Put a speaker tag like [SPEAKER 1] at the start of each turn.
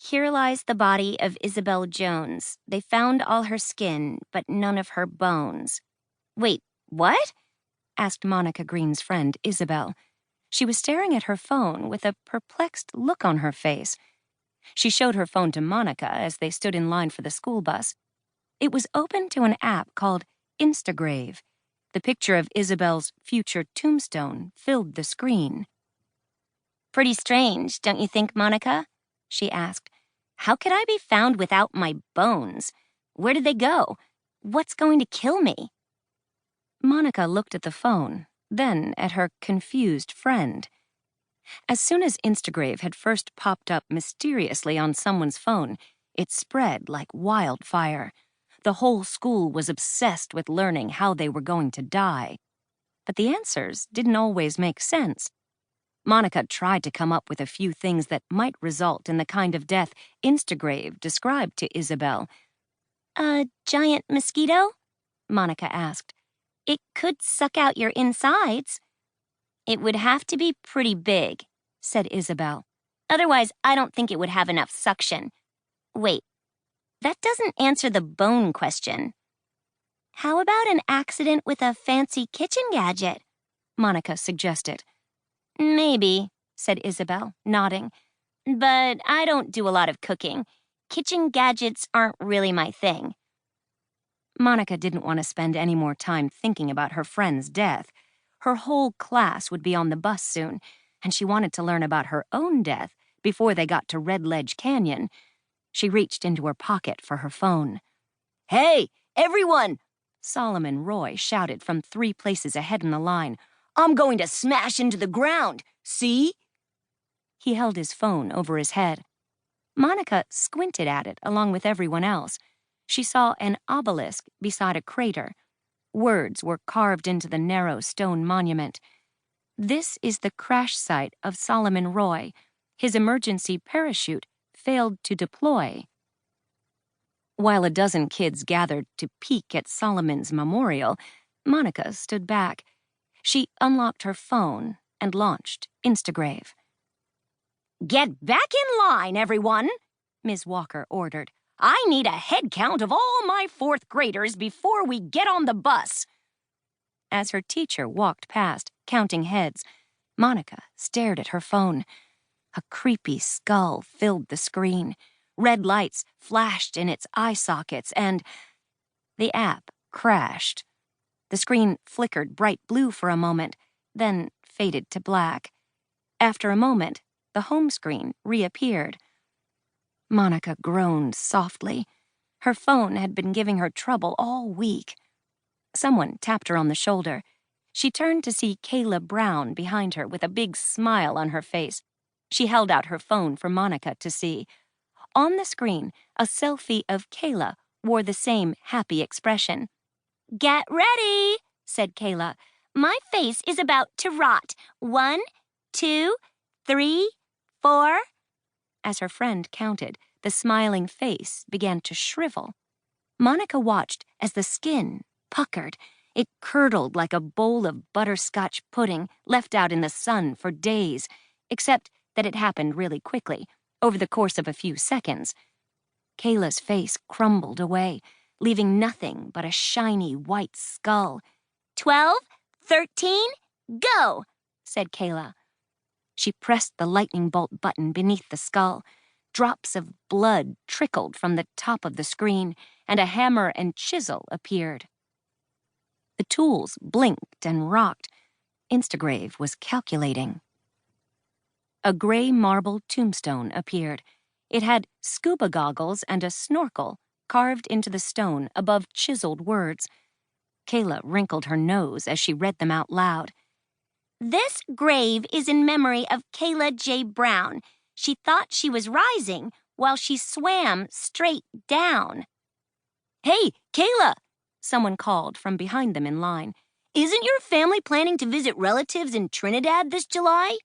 [SPEAKER 1] Here lies the body of Isabel Jones. They found all her skin, but none of her bones. Wait, what? Asked Monica Green's friend, Isabel. She was staring at her phone with a perplexed look on her face. She showed her phone to Monica as they stood in line for the school bus. It was open to an app called Instagrave. The picture of Isabel's future tombstone filled the screen. Pretty strange, don't you think, Monica? She asked. How could I be found without my bones? Where did they go? What's going to kill me? Monica looked at the phone, then at her confused friend. As soon as Instagrave had first popped up mysteriously on someone's phone, it spread like wildfire. The whole school was obsessed with learning how they were going to die. But the answers didn't always make sense. Monica tried to come up with a few things that might result in the kind of death Instagrave described to Isabel. A giant mosquito? Monica asked. It could suck out your insides. It would have to be pretty big, said Isabel. Otherwise, I don't think it would have enough suction. Wait, that doesn't answer the bone question. How about an accident with a fancy kitchen gadget? Monica suggested. Maybe, said Isabel, nodding. But I don't do a lot of cooking. Kitchen gadgets aren't really my thing. Monica didn't want to spend any more time thinking about her friend's death. Her whole class would be on the bus soon, and she wanted to learn about her own death before they got to Red Ledge Canyon. She reached into her pocket for her phone. Hey, everyone! Solomon Roy shouted from 3 places ahead in the line. I'm going to smash into the ground, see? He held his phone over his head. Monica squinted at it along with everyone else. She saw an obelisk beside a crater. Words were carved into the narrow stone monument. This is the crash site of Solomon Roy. His emergency parachute failed to deploy. While a dozen kids gathered to peek at Solomon's memorial, Monica stood back. She unlocked her phone and launched Instagrave. Get back in line, everyone, Ms. Walker ordered. I need a head count of all my 4th graders before we get on the bus. As her teacher walked past, counting heads, Monica stared at her phone. A creepy skull filled the screen. Red lights flashed in its eye sockets and the app crashed. The screen flickered bright blue for a moment, then faded to black. After a moment, the home screen reappeared. Monica groaned softly. Her phone had been giving her trouble all week. Someone tapped her on the shoulder. She turned to see Kayla Brown behind her with a big smile on her face. She held out her phone for Monica to see. On the screen, a selfie of Kayla wore the same happy expression. Get ready, said Kayla. My face is about to rot. 1, 2, 3, 4. As her friend counted, the smiling face began to shrivel. Monica watched as the skin puckered. It curdled like a bowl of butterscotch pudding left out in the sun for days, except that it happened really quickly, over the course of a few seconds. Kayla's face crumbled away, leaving nothing but a shiny white skull. 12, 13, go, said Kayla. She pressed the lightning bolt button beneath the skull. Drops of blood trickled from the top of the screen, and a hammer and chisel appeared. The tools blinked and rocked. Instagrave was calculating. A gray marble tombstone appeared. It had scuba goggles and a snorkel carved into the stone above chiseled words. Kayla wrinkled her nose as she read them out loud. This grave is in memory of Kayla J. Brown. She thought she was rising while she swam straight down. Hey, Kayla, someone called from behind them in line. Isn't your family planning to visit relatives in Trinidad this July?